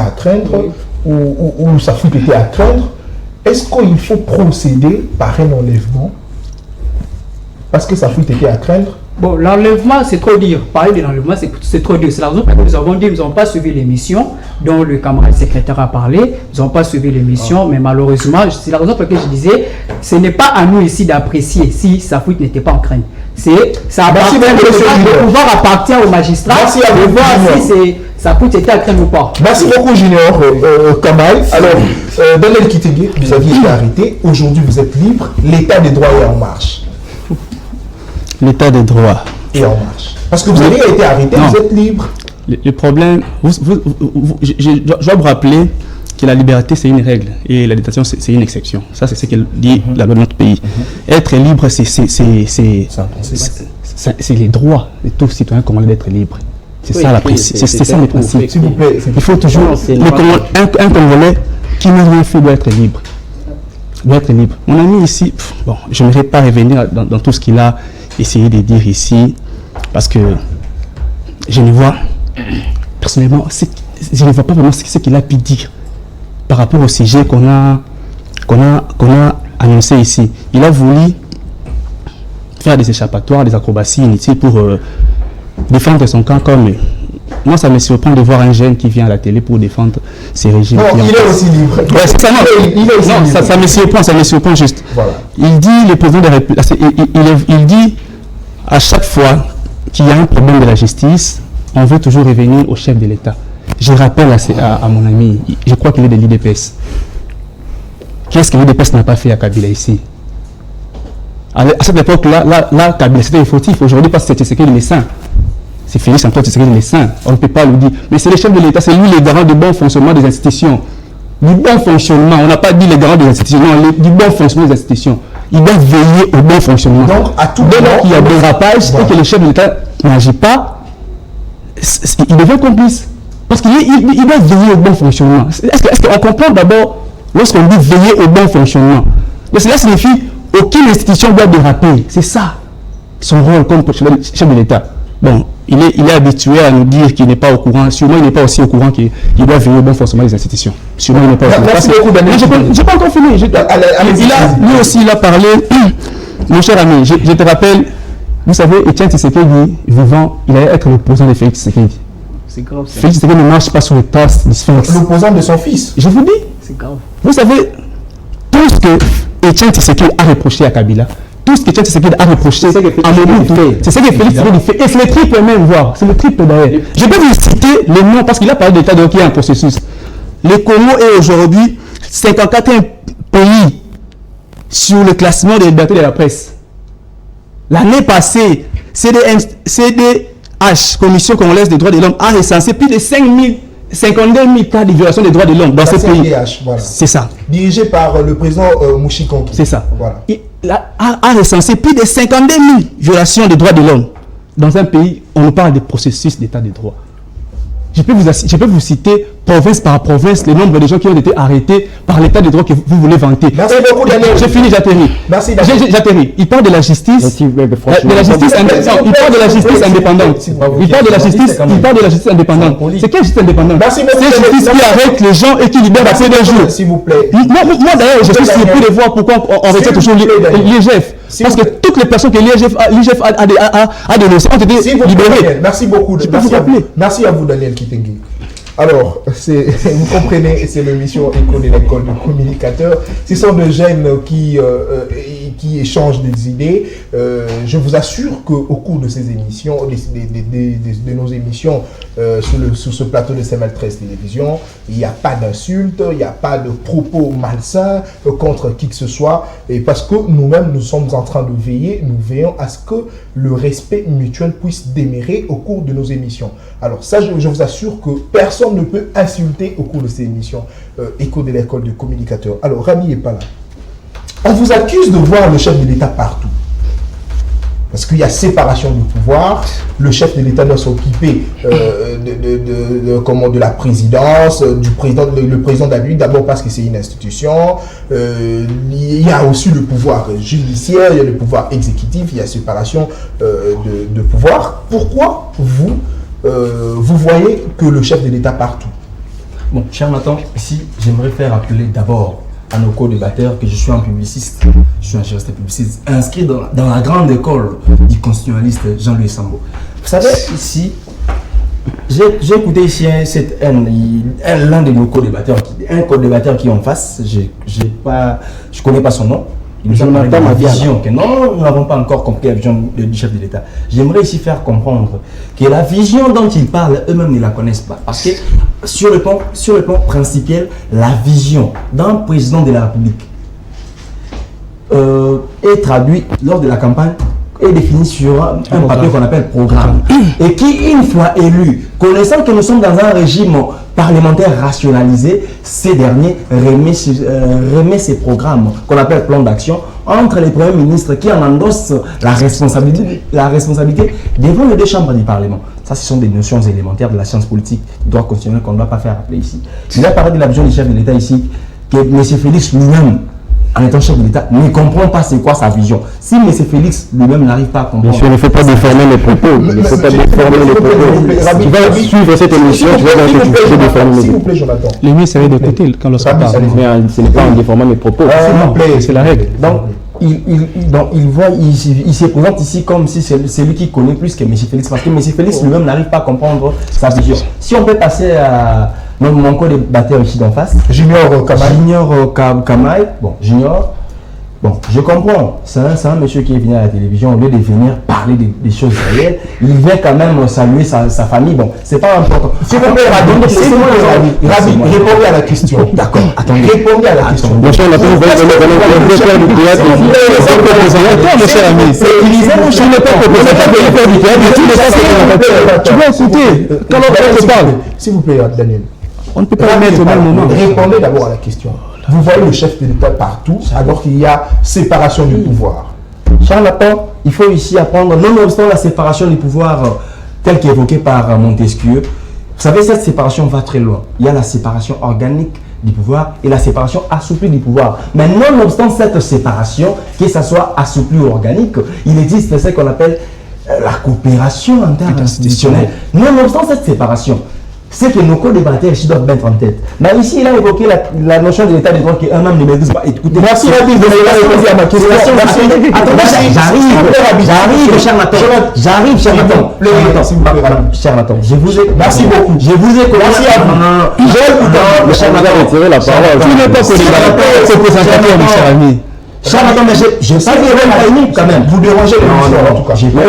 à craindre, ou sa fuite était à craindre, est-ce qu'il faut procéder par un enlèvement parce que sa fuite était à craindre? Bon, l'enlèvement, c'est trop dur. Parler de l'enlèvement, c'est trop dur. C'est la raison pour laquelle nous avons dit, nous n'avons pas suivi l'émission dont le camarade secrétaire a parlé. Nous n'avons pas suivi l'émission, mais malheureusement, c'est la raison pour laquelle je disais, ce n'est pas à nous ici d'apprécier si sa fuite n'était pas en crainte. Ça appartient, le pouvoir appartient au magistrat de voir si sa fuite était à craindre ou pas. Merci beaucoup, Junior Kamal. Alors, Daniel Kitenge, vous aviez été arrêté. Aujourd'hui, vous êtes libre. L'état des droits est en marche. L'état des droits. Et en marche. Parce que vous avez été arrêté, Non. vous êtes libre. Le problème, je dois vous rappeler que la liberté, c'est une règle et la détention, c'est une exception. Ça, c'est ce qu'elle dit la loi de notre pays. Être libre, c'est les droits de tout citoyen congolais d'être libre. C'est ça la principe. C'est ça le principe. S'il vous plaît. Il faut toujours. Un Congolais qui n'a rien fait doit être libre. Doit être libre. Mon ami ici, bon, je n'aimerais pas revenir dans tout ce qu'il a essayé de dire ici, parce que je ne vois, personnellement, je ne vois pas vraiment ce qu'il a pu dire par rapport au sujet qu'on a annoncé ici. Il a voulu faire des échappatoires, des acrobaties inutiles pour défendre son camp comme... Moi, ça me surprend de voir un jeune qui vient à la télé pour défendre ces régimes. Non, il est aussi libre. Ouais, c'est ça, non. Il est aussi libre. Ça me surprend juste. Voilà. Il dit, le président de la République, il dit à chaque fois qu'il y a un problème de la justice, on veut toujours revenir au chef de l'État. Je rappelle à mon ami, je crois qu'il est de l'IDPS. Qu'est-ce que l'IDPS n'a pas fait à Kabila ici? À cette époque-là, Kabila c'était fautif. Aujourd'hui, parce que c'est qu'il est saint. C'est Félix Antoine Tshisekedi les saints. On ne peut pas le dire. Mais c'est le chef de l'État, c'est lui le garant du bon fonctionnement des institutions. Du bon fonctionnement. On n'a pas dit le garant des institutions, non, du bon fonctionnement des institutions. Il doit veiller au bon fonctionnement. Donc, à tout dès lors qu'il y a des rapages et que le chef de l'État n'agit pas, il devient complice. Parce qu'il doit veiller au bon fonctionnement. Est-ce qu'on comprend d'abord lorsqu'on dit veiller au bon fonctionnement? Mais cela signifie aucune institution doit déraper. C'est ça son rôle comme chef de l'État. Bon, il est habitué à nous dire qu'il n'est pas au courant. Sûrement, il n'est pas aussi au courant qu'il doit veiller au bon fonctionnement des institutions. Sûrement, il n'est pas au courant. Merci beaucoup, Daniel. Je n'ai pas encore fini. Lui aussi, il a parlé. Mon cher ami, je te rappelle, vous savez, Etienne Tshisekedi, vivant, il allait être l'opposant de Félix Tshisekedi. C'est grave. Félix Tshisekedi ne marche pas sur le tasse du Sphinx. L'opposant de son fils. Je vous dis, C'est grave. vous savez, tout ce que Etienne Tshisekedi a reproché à Kabila, tout ce que Etienne Tshisekedi a reproché à Mobutu, c'est ce que Félix Tshisekedi fait. Et c'est le triple même, voire. C'est le triple d'ailleurs. Je peux vous citer les noms parce qu'il a parlé d'État, donc il y a un processus. Le Congo est aujourd'hui 54e pays sur le classement des libertés de la presse. L'année passée, CDH, Commission congolaise des droits de l'homme, a recensé plus de 52 000 cas de violation des droits de l'homme dans ce pays. Voilà. C'est ça. Dirigé par le président Mouchikonki. C'est ça. Voilà. Il a recensé plus de 52 000 violations des droits de l'homme. Dans un pays, on nous parle de processus d'état de droit. Je peux vous citer province par province le nombre de gens qui ont été arrêtés par l'état de droit que vous voulez vanter. Merci beaucoup, Daniel. J'ai fini, j'atterris. Merci, Daniel. J'atterris. Il parle de la justice. Il parle de la justice indépendante. Il parle de la justice indépendante. C'est quelle justice indépendante? C'est justice qui arrête les gens et qui libère après des jours. S'il vous plaît. Moi d'ailleurs, je suis surpris de voir pourquoi on retient toujours l'IGF. Parce que toutes les personnes que l'IGF a dénoncées ont été libérées. Merci beaucoup. Merci à vous, Daniel Kitenge. Alors, vous comprenez, c'est l'émission Écho de l'école de communicateurs. Ce sont des jeunes qui échangent des idées. Je vous assure qu'au cours de ces émissions, de nos émissions sur ce plateau de CML13 Télévision, il n'y a pas d'insultes, il n'y a pas de propos malsains contre qui que ce soit. Et parce que nous-mêmes, nous sommes en train de nous veillons à ce que le respect mutuel puisse démarrer au cours de nos émissions. Alors ça, je vous assure que personne ne peut insulter au cours de ces émissions Écho de l'école de communicateurs. Alors, Rami n'est pas là. On vous accuse de voir le chef de l'État partout. Parce qu'il y a séparation du pouvoir. Le chef de l'État doit s'occuper de la présidence, le président de la République, d'abord parce que c'est une institution. Il y a aussi le pouvoir judiciaire, il y a le pouvoir exécutif, il y a séparation de pouvoir. Pourquoi vous voyez que le chef de l'État partout? Bon, cher Nathan, ici, j'aimerais faire appeler d'abord à nos co-débatteurs que je suis un publiciste. Je suis un juriste publiciste inscrit dans la grande école du constitutionnaliste Jean-Louis Sambo. Vous savez, ici, j'ai écouté ici l'un de nos co-débatteurs, un co-débatteur qui est en face, je connais pas son nom. Il nous a parlé de ma vision, que non, nous n'avons pas encore compris la vision du chef de l'État. J'aimerais ici faire comprendre que la vision dont il parle, eux-mêmes ne la connaissent pas. Parce que sur le plan principal, la vision d'un président de la République est traduite lors de la campagne est définie sur un papier qu'on appelle programme. Et qui, une fois élu, connaissant que nous sommes dans un régime parlementaire rationalisé, ces derniers remet ces programmes qu'on appelle plan d'action entre les premiers ministres qui en endossent la responsabilité devant les deux chambres du Parlement. Ça, ce sont des notions élémentaires de la science politique, du droit constitutionnel qu'on ne doit pas faire appeler ici. Il a parlé de la vision du chef de l'État ici, que M. Félix lui-même, en étant chef de l'État, ne comprend pas c'est quoi sa vision. Si M. Félix lui-même n'arrive pas à comprendre... Monsieur, il ne faut pas déformer les propos. Il ne faut pas déformer les propos. Tu vas suivre cette émission, tu vas voir que tu peux déformer les propos. S'il vous plaît, Jonathan. Le mieux serait d'écouter quand l'on parle. Mais ce n'est pas en déformant mes propos. S'il vous plaît, c'est la règle. Donc, il se présente ici comme si c'est lui qui connaît plus que M. Félix, parce que M. Félix lui-même n'arrive pas à comprendre sa vision. Si on peut passer à mon co-débatteur ici d'en face, Junior Kamaï. Bon, Junior, bon, je comprends, c'est un monsieur qui est venu à la télévision, au lieu de venir parler des choses réelles, il vient quand même saluer sa famille. Bon, c'est pas important. S'il vous plaît, Rabi, répondez à la question. D'accord, attendez. Répondez à la question. Monsieur, on a fait tu dois écouter quand on parle. S'il vous plaît, Daniel. On ne peut pas le mettre au même moment. Répondez d'abord à la question. Vous voyez le chef de l'État partout alors qu'il y a séparation du pouvoir. Charlatan, il faut ici apprendre, nonobstant la séparation du pouvoir telle qu'évoquée par Montesquieu, vous savez, cette séparation va très loin. Il y a la séparation organique du pouvoir et la séparation assouplie du pouvoir. Mais nonobstant cette séparation, que ce soit assouplie ou organique, il existe ce qu'on appelle la coopération interinstitutionnelle. Nonobstant cette séparation, c'est que nos co-débatteurs ici doivent mettre en tête. Mais ici, il a évoqué la notion de l'état de droit qui un homme ne maîtrise pas. Écoutez, merci Rabi, vous avez répondu à ma question. J'arrive, cher Nathan. Je vous ai. Merci beaucoup. Je vous ai. Merci à vous. Le cher Nathan a retiré la parole. Tu n'es pas co-débatteur, c'est présentateur, mon cher ami. Charlatan, mais j'ai pas dit un timing quand même. Vous dérangez l'émission en tout cas. J'ai pas eu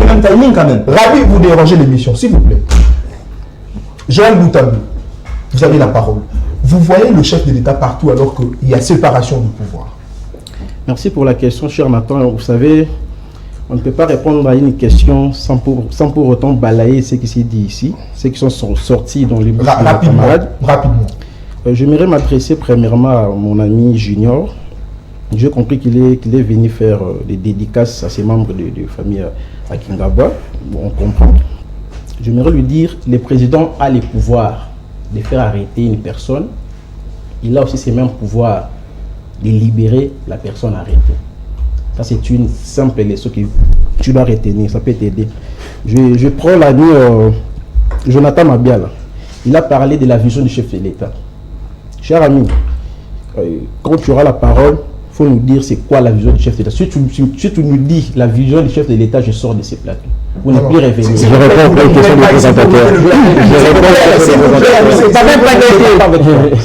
un timing quand même. Rabi, vous dérangez l'émission, s'il vous plaît. Joël Boutabou, vous avez la parole. Vous voyez le chef de l'État partout alors qu'il y a séparation du pouvoir. Merci pour la question, cher Nathan. Vous savez, on ne peut pas répondre à une question sans pour autant balayer ce qui s'est dit ici, ceux qui sont sortis dans les bouches de nos camarades. Rapidement. J'aimerais m'adresser premièrement à mon ami Junior. J'ai compris qu'il est venu faire des dédicaces à ses membres de famille à Kingaba. Bon, on comprend. j'aimerais lui dire, le président a le pouvoir de faire arrêter une personne. Il a aussi ces mêmes pouvoirs de libérer la personne arrêtée. Ça, c'est une simple leçon que tu dois retenir. Ça peut t'aider. Je prends l'ami Jonathan Mabiala. Il a parlé de la vision du chef de l'État. Cher ami, quand tu auras la parole, il faut nous dire c'est quoi la vision du chef de l'État. Si tu nous dis la vision du chef de l'État, je sors de ces plateaux. Vous n'êtes plus réveillé. Je réponds aux questions du présentateur. Il va même pas quitter.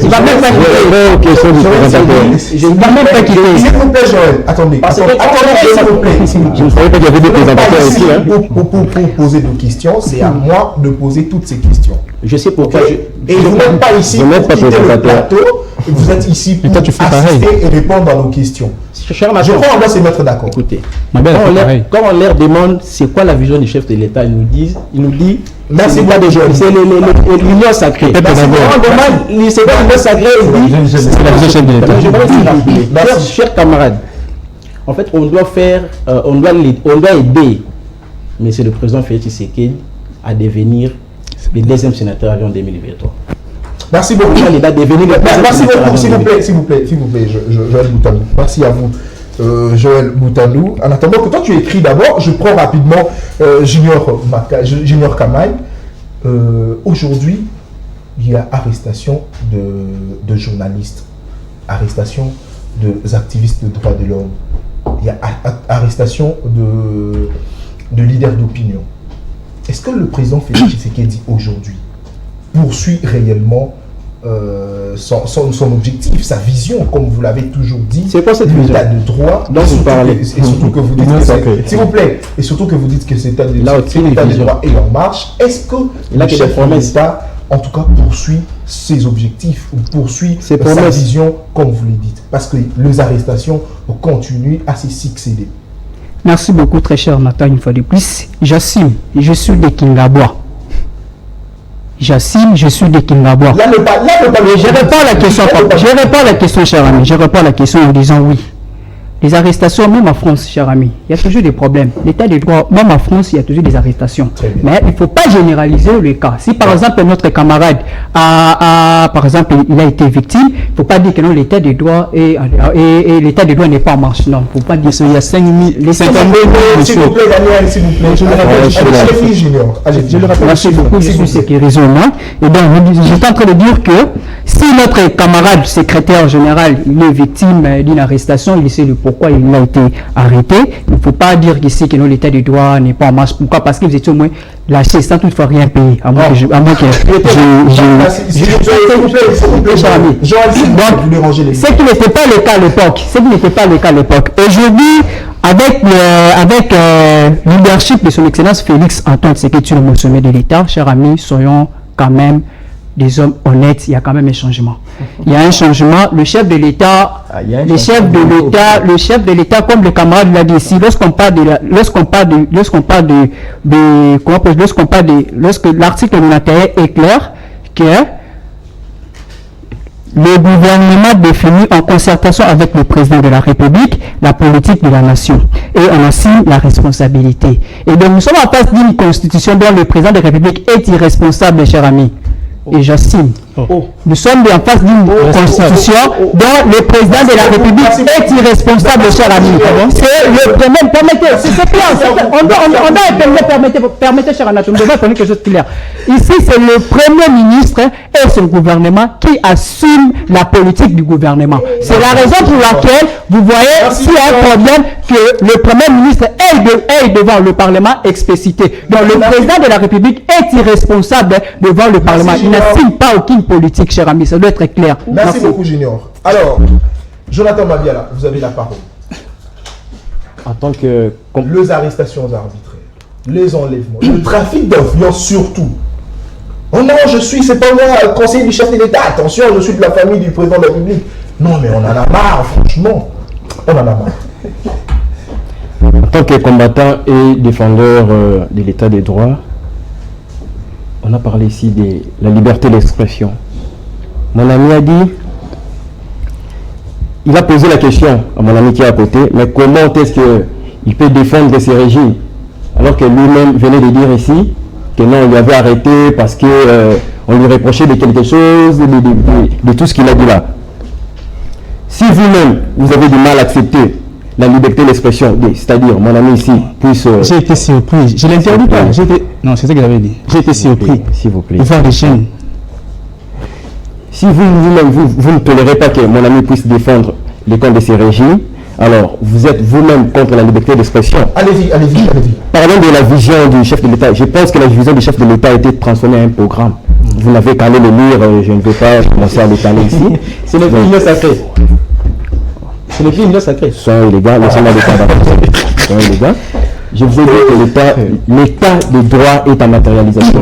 Il va même pas quitter. Aux questions du présentateur. Il va même pas quitter. S'il vous plaît, Joël, attendez. S'il vous plaît. Je ne savais pas qu'il y avait des présentateurs ici. Pour poser nos questions, c'est à moi de poser toutes ces questions. Je sais pourquoi. Et vous n'êtes pas ici Vous n'êtes pas quitter le présentateur. plateau. Vous êtes ici pour toi, tu fais pareil. assister et répondre à nos questions. Cher Je crois qu'on doit se mettre d'accord. Écoutez, Mabel, pareil. quand on leur demande c'est quoi la vision du chef de l'État, il nous dit Merci c'est beaucoup, pas Joël. c'est l'union sacrée. Peut-être Quand d'abord. on demande c'est quoi l'union sacrée, il dit C'est la vision chef de l'État. Je vais aussi rappeler. Merci. Chers camarades, en fait, on doit aider Monsieur le président Félix Tshisekedi à devenir le deuxième sénateur en 2023. Merci beaucoup. Il va devenir le deuxième Merci sénateur beaucoup, en s'il vous 2023. plaît, Joël Boutandou. Merci à vous, Joël Boutandou. En attendant que toi tu écris d'abord, je prends rapidement Junior Kamaï. Aujourd'hui, il y a arrestation de journalistes, arrestation des activistes de droits de l'homme, il y a arrestation de leaders d'opinion. Est-ce que le président Félix Tshisekedi aujourd'hui poursuit réellement son objectif, sa vision, comme vous l'avez toujours dit? C'est quoi cette vision l'état de droit dont vous parlez? Et surtout que vous dites que c'est, s'il vous plaît, et surtout que vous dites que cet état de droit est en marche. Est-ce que le chef de l'État, en tout cas, poursuit ses objectifs ou poursuit sa vision, comme vous le dites? Parce que les arrestations continuent à se succéder. Merci beaucoup, très cher Nathan, une fois de plus. J'assume, je suis de Kingabois. J'assume, je suis de Kingabois. Je réponds à la question, cher ami. Je réponds à la question en disant oui. Les arrestations, même en France, cher ami, il y a toujours des problèmes. L'état des droits, même en France, il y a toujours des arrestations. Mais il ne faut pas généraliser le cas. Si par exemple notre camarade par exemple, il a été victime, il ne faut pas dire que non, l'état des droits et l'état des droits n'est pas en marche. Non, il ne faut pas dire ça. Il y a 5 000, les 50 000, s'il vous plaît, Daniel, s'il vous plaît. Je le rappelle. Merci beaucoup, je suis sécurisé au moins. Et donc, j'étais en train de dire que si notre camarade secrétaire général il est victime d'une arrestation, il sait le pourquoi il a été arrêté. Il ne faut pas dire ici que l'état des droits n'est pas en marche. Pourquoi? Parce que vous étiez au moins lâché sans toutefois rien payer. À moins que je ce qui n'était pas le cas à l'époque. Aujourd'hui, avec le leadership de son excellence Félix Antoine Tshisekedi sur le sommet de l'État, chers amis, soyons quand même des hommes honnêtes. Il y a quand même un changement. Il y a un changement. Le chef de l'État, le chef de l'État, comme le camarade l'a dit ici, lorsque l'article 91 est clair que le gouvernement définit en concertation avec le président de la République la politique de la nation et on assume la responsabilité. Et donc nous sommes en face d'une constitution dont le président de la République est irresponsable, cher ami. Et j'assume. Nous sommes en face d'une constitution dont le président de la République est irresponsable, cher ami. C'est le premier. Permettez, c'est clair. On doit permettez, cher Anatole, on doit connaître quelque chose de clair. Ici, c'est le premier ministre et son gouvernement qui assume la politique du gouvernement. C'est la raison pour laquelle vous voyez s'il y a un problème que le premier ministre est devant le Parlement explicité. Donc le président de la République est irresponsable devant le Parlement. Il n'assume pas aucune politique, cher ami. Ça doit être clair. Merci beaucoup, Junior. Alors, Jonathan Mabiala, vous avez la parole. En tant que... Les arrestations arbitraires, les enlèvements, le trafic d'influence surtout. Oh non, c'est pas moi, conseiller du chef de l'État. Attention, je suis de la famille du président de la République. Non, mais on en a marre, franchement. On en a marre. En tant que combattant et défendeur de l'état des droits, on a parlé ici de la liberté d'expression. Mon ami a dit, il a posé la question à mon ami qui est à côté, mais comment est-ce qu'il peut défendre ces régimes alors que lui-même venait de dire ici que non, on lui avait arrêté parce que on lui reprochait de quelque chose, de tout ce qu'il a dit là. Si vous-même, vous avez du mal à accepter la liberté d'expression, c'est-à-dire, mon ami ici, puisse... J'ai été surpris. Je ne l'interdis pas. Non, c'est ce que j'avais dit. J'ai été surpris. S'il vous plaît. De voir des jeunes. Si vous-même, vous ne tolérez pas que mon ami puisse défendre les comptes de ces régimes, alors vous êtes vous-même contre la liberté d'expression. Allez-y. Parlons de la vision du chef de l'État. Je pense que la vision du chef de l'État a été transformée en un programme. Vous n'avez qu'à aller le lire, je ne vais pas commencer à l'étaler ici. C'est le film sacré. C'est le film sacré. Sont illégaux, laissez-moi sont illégaux. Je vous ai dit que l'état de droit est en matérialisation.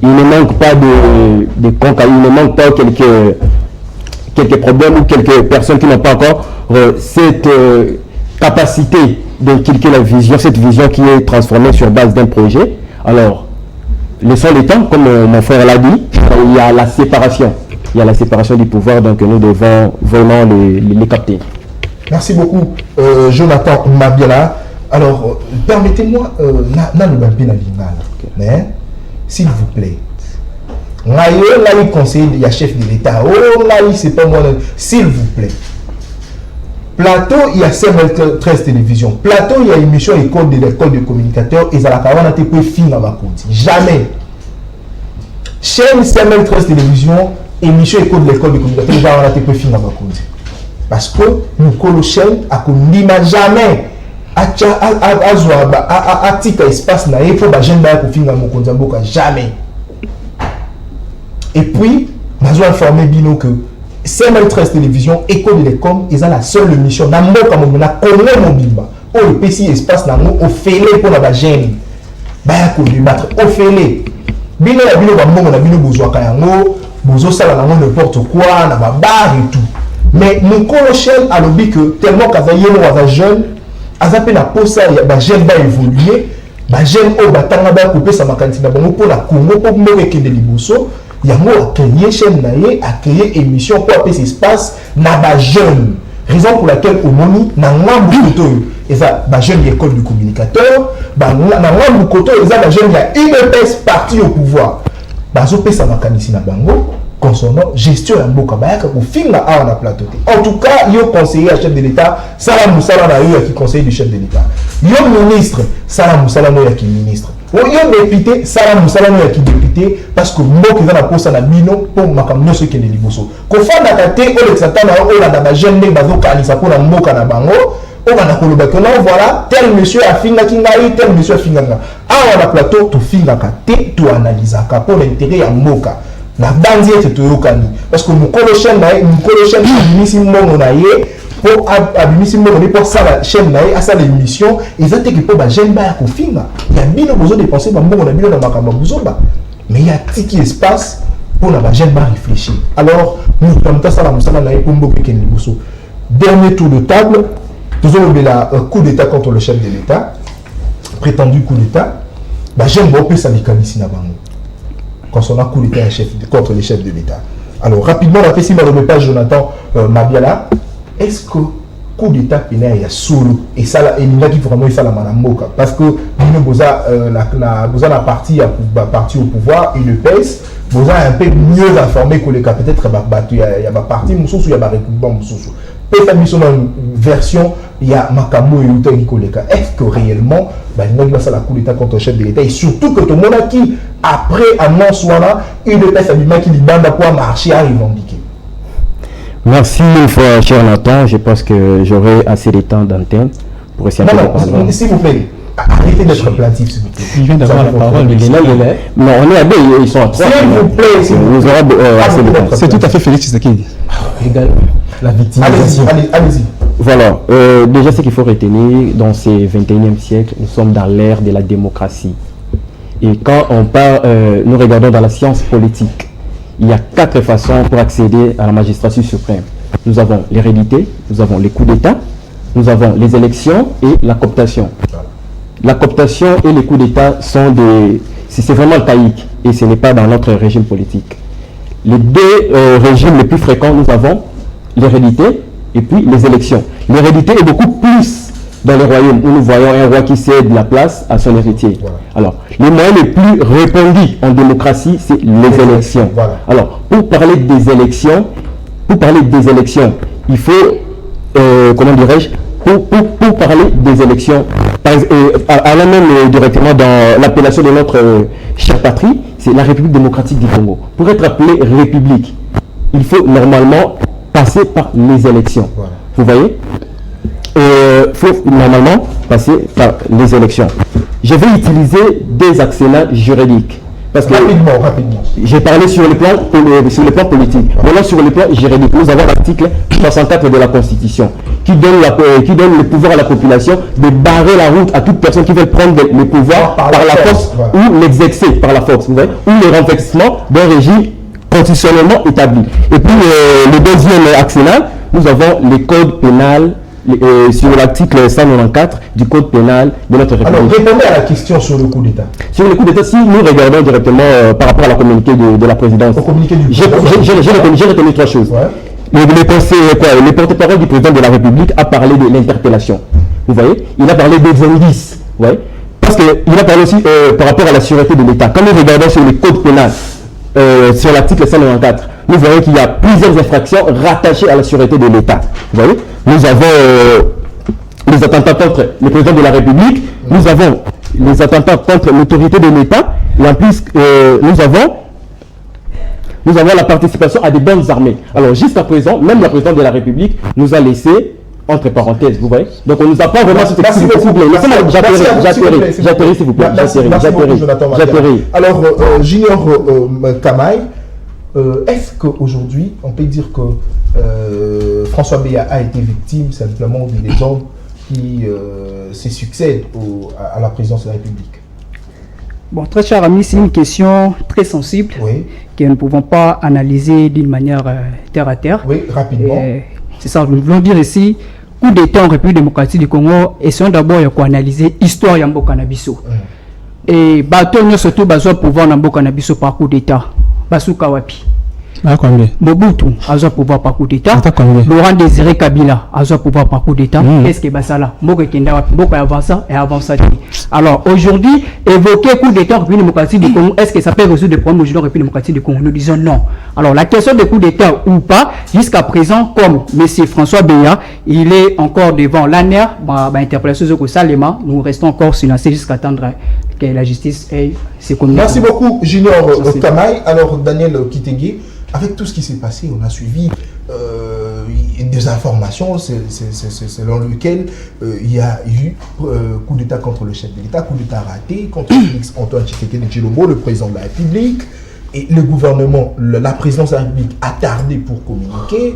Il ne manque pas de conca, il ne manque pas quelques problèmes ou quelques personnes qui n'ont pas encore cette capacité de cliquer la vision, cette vision qui est transformée sur base d'un projet. Alors, laissons le temps, comme mon frère l'a dit, il y a la séparation. Il y a la séparation du pouvoir, donc nous devons vraiment les capter. Merci beaucoup, Jonathan Mabiala. Alors, permettez-moi, s'il vous plaît. Là, il conseille, il y a chef de l'État. Oh, là, c'est pas moi. S'il vous plaît. Plateau, il y a CML13 télévision. Plateau, il y a émission école de l'école de communicateurs. Et ça a été pour finir à jamais. Chaîne CML13 télévision, émission école de l'école de communicateurs. Il va été pour finir à parce que nous collons chaîne à qu'on jamais. Atika espace na il faut ba jeune ba ko finga mokonza mboka jamais. Et puis nous informé bino que CML13 télévision école de l'école ils ont la seule émission na mboka mo na Congo mobimba o le PC espace na ngo ofele pour ba jeune ba ya ko débattre ofele bino ya bino ba mbongo na bino bozwa ka yango bozo sala na ngo n'importe quoi na ba bar et tout mais mon colochel a lobby que tellement qu'avayer nos jeunes azape na posa ya ba jeune ba évoluer ba jeune o batanga ba couper sa makanti na bango pour la Congo pour me kende liboso yango a créé chaîne na ye a créé émission pour appeler cet espace na ba jeune raison pour laquelle au moni na ngambu koto eza ba jeune école du communicateur ba na ngambu koto eza ba jeune ya UDPS parti au pouvoir ba zo pesa makanisi na bango concernant gestion ya mboka bayaka ko finga awa na plateau. En tout cas, yo conseiller à chef de l'État, Salam Moussala na yo qui conseiller du chef de l'État. Yo ministre, Salam Moussala no ya qui ministre. Yo député, Salam Moussala no ya qui député parce que mboka za na posa na bino pour makamno ce qui est liboso. Ko fanda kate o le satana o la na ba jeune bazo kanisa pour na mboka na bango. On va nakoloba que non voilà tel monsieur a finga kingai tel monsieur a finga nga. Awa na plateau to finga kate to analyser ka pour l'intérêt ya mboka. Na banzi ete toyokani parce que mukolo chaîne abimisi mbongo na ye po abimisi mbongo ne pour ça la chaîne na ye asa l'émission ezate que po ba jeune ba ya kofinga ya bino bozo dépenser ba mbongo na bino na makambo bozoba mais il y a tiki espace pour na ba jeune ba réfléchir alors nous comme ça la musala na ye pour mboko ken liboso dernier tour de table nous avons la coup d'état contre le chef de l'État prétendu coup d'état ba jeune ba opesa likanisi na bango concernant coup d'état contre les chefs de l'État. Alors, rapidement, on a fait si je pas Jonathan Mabiala. Est-ce que coup d'état pénal il y a solo et ça là, et il y a qui vraiment ça la manamoka parce que nous boza la partie au pouvoir et le PS boza un peu mieux informé que les cas peut-être il y a ma partie mususu il y a ma république mususu peut-être mission dans version il y a Makambo et Utari Koleka. Est-ce que réellement il y a ça la coup d'état contre le chef de l'État et surtout que tout le monde a qui après annonce là il ne peut pas qui lui bande à quoi marcher à revendiquer. Merci une fois, cher Nathan. Je pense que j'aurai assez de temps d'antenne pour essayer de parler. S'il vous plaît, arrêtez d'être plaintif, s'il vous plaît. Il vient d'avoir la parole. Non, on est à deux, ils sont à trois. S'il vous plaît, nous aurons assez de temps. C'est tout à fait Félix Tshisekedi. La victimisation. Allez-y. Voilà. Déjà, ce qu'il faut retenir, dans ce 21e siècle, nous sommes dans l'ère de la démocratie. Et quand on parle, nous regardons dans la science politique, il y a 4 façons pour accéder à la magistrature suprême. Nous avons l'hérédité, nous avons les coups d'État, nous avons les élections et la cooptation. La cooptation et les coups d'État sont des... C'est vraiment archaïque et ce n'est pas dans notre régime politique. Les deux régimes les plus fréquents, nous avons l'hérédité et puis les élections. L'hérédité est beaucoup plus dans les royaumes où nous voyons un roi qui cède la place à son héritier. Voilà. Alors, les moyens les plus répandus en démocratie, c'est les élections. Voilà. Alors, pour parler des élections, il faut, comment dirais-je, pour parler des élections, allant même directement dans l'appellation de notre chère patrie, c'est la République démocratique du Congo. Pour être appelée République, il faut normalement passer par les élections. Voilà. Vous voyez, il faut normalement passer par les élections. Je vais utiliser des accents juridiques. Parce que Rapidement. j'ai parlé sur le plan politique. Maintenant, sur le plan juridique, nous avons l'article 64 de la Constitution qui donne le pouvoir à la population de barrer la route à toute personne qui veut prendre le pouvoir par la force ou l'exercer par la force, vous voyez, ou le renversement d'un régime constitutionnellement établi. Et puis, le deuxième actionnal, nous avons les codes pénals sur l'article 194 du code pénal de notre République. Alors, répondez à la question sur le coup d'État. Sur le coup d'État, si nous regardons directement par rapport à la communiqué de la présidence, Au communiqué du j'ai retenu trois choses. Ouais. Le porte-parole du président de la République a parlé de l'interpellation. Vous voyez, il a parlé des indices. Vous voyez, parce qu'il a parlé aussi par rapport à la sûreté de l'État. Quand nous regardons sur le code pénal, sur l'article 194, nous voyons qu'il y a plusieurs infractions rattachées à la sûreté de l'État. Vous voyez, nous avons les attentats contre le président de la République, nous avons les attentats contre l'autorité de l'État, et en plus, nous avons la participation à des bandes armées. Alors, jusqu'à présent, même la présidente de la République nous a laissé entre parenthèses, vous voyez. Donc, on nous a pas vraiment... S'il vous plaît, j'atterris, s'il vous plaît. J'atterris. Alors, Junior Kamaï, est-ce qu'aujourd'hui, on peut dire que François Béa a été victime simplement des hommes qui se succèdent à la présidence de la République? Bon, très cher ami, c'est une question très sensible que nous ne pouvons pas analyser d'une manière terre à terre. Oui, rapidement. C'est ça, nous voulons dire ici, coup d'État en République démocratique du Congo, essayons d'abord d'analyser l'histoire de Mboka Nabiso. Et bateau, surtout, besoin de pouvoir dans Mboka Nabiso par coup d'État. Basuka Wapi. Mobutu a pouvoir par coup d'État. Laurent Désiré Kabila a pouvoir par coup d'État. Qu'est-ce que Basala Mboka Kenda Wapi Mboka avança et avança. Alors aujourd'hui, évoquer coup d'État en République démocratique du Congo, est-ce que ça peut résoudre des problèmes aujourd'hui en République démocratique du Congo? Nous disons non. Alors la question de coup d'État ou pas, jusqu'à présent, comme M. François Béa, il est encore devant l'ANER, interpellation de Salema, nous restons encore silencieux jusqu'à attendre que la justice ait ses communications. Merci beaucoup, Junior Kamaï. Alors, Daniel Kitenge, avec tout ce qui s'est passé, on a suivi des informations selon lesquelles il y a eu coup d'État contre le chef de l'État, coup d'État raté contre Félix Antoine Tshisekedi Tshilombo, le président de la République. Et le gouvernement, la présidence de la République a tardé pour communiquer.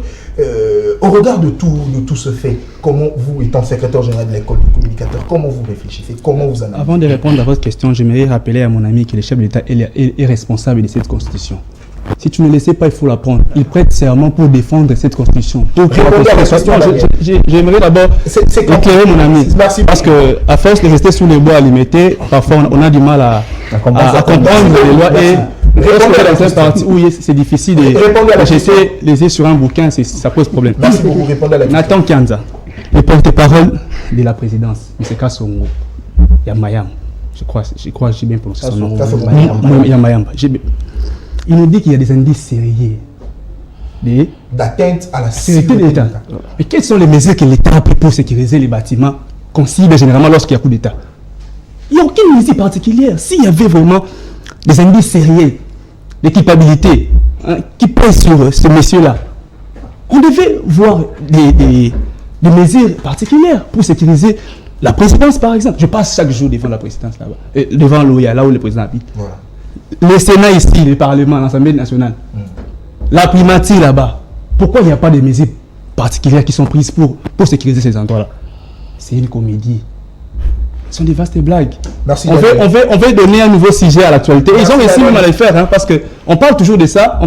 Au regard de tout ce fait, comment vous, étant secrétaire général de l'école de communicateurs, comment vous réfléchissez, comment vous analysez? Avant de répondre à votre question, j'aimerais rappeler à mon ami que le chef de l'État est responsable de cette constitution. Si tu ne le laisses pas, il faut la prendre. Il prête serment pour défendre cette constitution. J'aimerais d'abord éclairer mon ami. Merci. Parce que à force de rester sous les bois à limiter, parfois on a du mal à comprendre les lois. Et dans cette partie où c'est difficile de jeter les yeux sur un bouquin, ça pose problème. Merci beaucoup. Répondez à la question. Nathan Kianza, le porte-parole de la présidence, M. Kassongo, Yamayam, je crois que j'ai bien prononcé son nom. Yamayam. Il nous dit qu'il y a des indices sérieux d'atteinte à la sécurité de l'État. Mais quelles sont les mesures que l'État a prises pour sécuriser les bâtiments qu'on cible généralement lorsqu'il y a coup d'État? Il n'y a aucune mesure particulière. S'il y avait vraiment des indices sérieux, des culpabilités qui pèsent sur ce monsieur-là, on devait voir des mesures particulières pour sécuriser la présidence, par exemple. Je passe chaque jour devant la présidence là-bas, devant l'OIA, là où le président habite. Voilà. Le Sénat ici, le Parlement, l'Assemblée nationale, la primature là-bas. Pourquoi il n'y a pas de mesures particulières qui sont prises pour sécuriser ces endroits-là? C'est une comédie. Ce sont des vastes blagues. Merci. On veut donner un nouveau sujet à l'actualité. Ils ont réussi même à le faire, parce qu'on parle toujours de ça.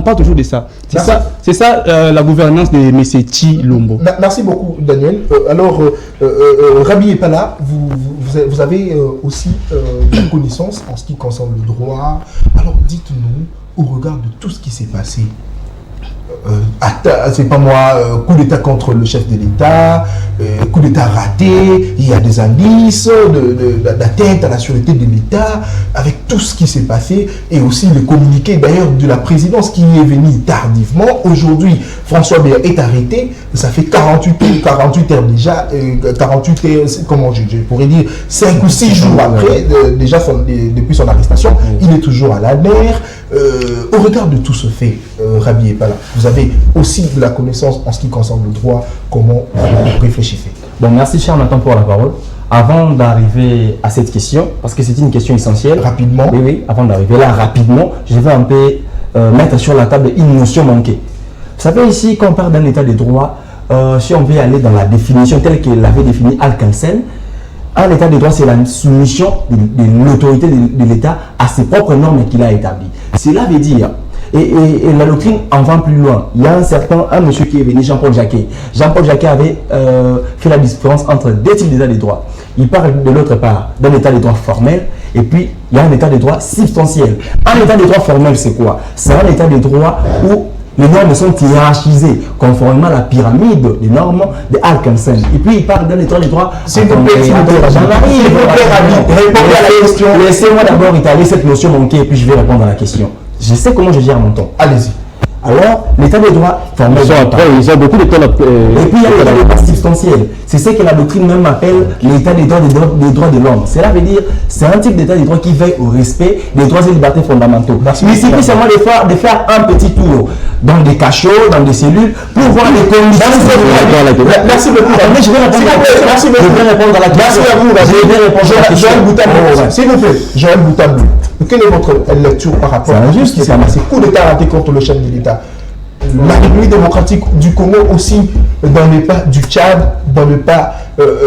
C'est ça la gouvernance de M. Tshilombo. Merci beaucoup, Daniel. Alors, Rabi Epala, vous avez aussi la connaissance en ce qui concerne le droit. Alors, dites-nous, au regard de tout ce qui s'est passé, c'est pas moi, coup d'État contre le chef de l'État, coup d'État raté, il y a des indices d'atteinte à la sûreté de l'État, avec tout ce qui s'est passé, et aussi le communiqué d'ailleurs de la présidence qui est venu tardivement. Aujourd'hui, François Béa est arrêté, ça fait 48 heures déjà, 48 heures, comment je pourrais dire, 5 ou 6 jours après, déjà depuis son arrestation, il est toujours à la mer. Au regard de tout ce fait, Rabi Epala, vous avez aussi de la connaissance en ce qui concerne le droit, comment vous réfléchissez? Bon, merci cher Nathan pour la parole. Avant d'arriver à cette question, parce que c'est une question essentielle. Rapidement. Oui, avant d'arriver là, rapidement, je vais un peu mettre sur la table une notion manquée. Vous savez ici, quand on parle d'un état de droit, si on veut aller dans la définition telle qu'il l'avait définie Alcansen, un état de droit, c'est la soumission de l'autorité de l'État à ses propres normes qu'il a établies. Cela veut dire, et la doctrine en va plus loin. Il y a un monsieur qui est venu, Jean-Paul Jacquet. Jean-Paul Jacquet avait fait la différence entre deux types d'états de droit. Il parle de l'autre part d'un état de droit formel, et puis il y a un état de droit substantiel. Un état de droit formel, c'est quoi? C'est un état de droit où les normes sont hiérarchisées conformément à la pyramide des normes de Alcansen. Et puis il parle d'un état de droit. S'il vous plaît, répondez à la question. Laissez-moi d'abord étaler cette notion manquée et puis je vais répondre à la question. Je sais comment je gère mon temps. Allez-y. Alors, l'état de droit formel. Ils ont beaucoup de temps. Et puis il y a l'état de droit substantiel. C'est ce que la doctrine même appelle l'état des droits de l'homme. Cela veut dire c'est un type d'état de droit qui veille au respect des droits et libertés fondamentaux. Mais il suffit seulement de faire un petit tour dans des cachots, dans des cellules, pour voir les conditions. Merci beaucoup. Je vais répondre à la question. Merci à vous. Je vais répondre à la question. Joël Boutabou, s'il vous plaît. Joël Boutabou, quelle est votre lecture par rapport à ce qui s'est passé? Coup d'État raté contre le chef de l'État. La République démocratique du Congo aussi, dans les pas du Tchad, dans le pas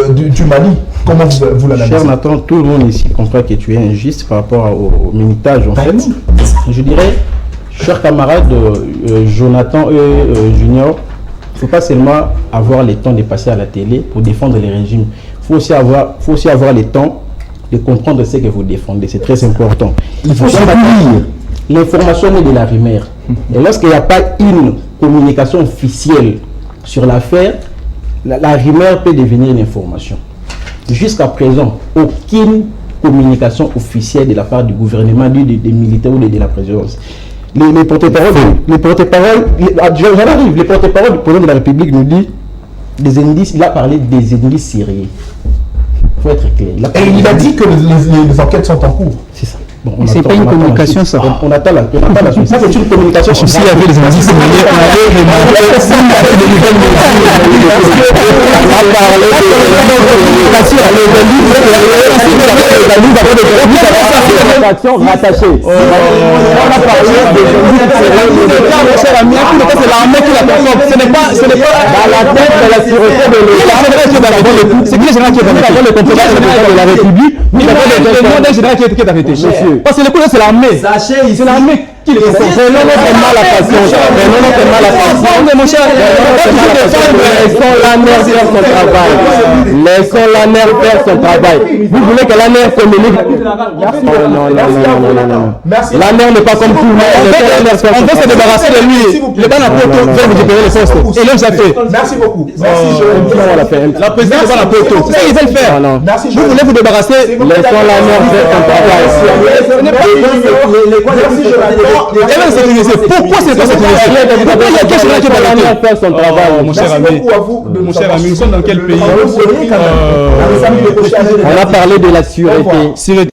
du Mali. Comment vous l'analysez? Cher Nathan, tout le monde ici comprend que tu es injuste par rapport au militage. En fait, je dirais, cher camarade Jonathan Junior, il ne faut pas seulement avoir le temps de passer à la télé pour défendre les régimes. Il faut aussi avoir le temps de comprendre ce que vous défendez. C'est très important. Il faut lire. L'information est de la rumeur. Et lorsqu'il n'y a pas une communication officielle sur l'affaire, la rumeur peut devenir une information. Jusqu'à présent, aucune communication officielle de la part du gouvernement, des militaires ou de la présidence. Les porte-paroles, les porte-paroles du président de la République nous dit des indices, il a parlé des indices sérieux. Il faut être clair. Et il a dit que les enquêtes sont en cours. C'est ça. Bon, c'est pas une communication, ça. On attend la suite. Ça, c'est une communication. Si il y avait les indices, parce que le coup c'est l'armée. C'est l'armée qui le fait. C'est non tellement la passion. C'est non tellement la passion. Mon cher, laissons la mère faire son travail. Laissons la mère faire son travail. Vous voulez que la mère communique? Non. La mère n'est pas comme tout le monde. On veut se débarrasser de lui. Le Banapoto veut récupérer les postes. Et l'homme ça fait. Merci beaucoup. La présidente de Banapoto. C'est ça qu'ils veulent faire. Vous voulez vous débarrasser? Laissons la mère faire son travail. Pourquoi c'est pas sécurisé? Mon cher ami, nous sommes dans quel pays? On a parlé de la sûreté.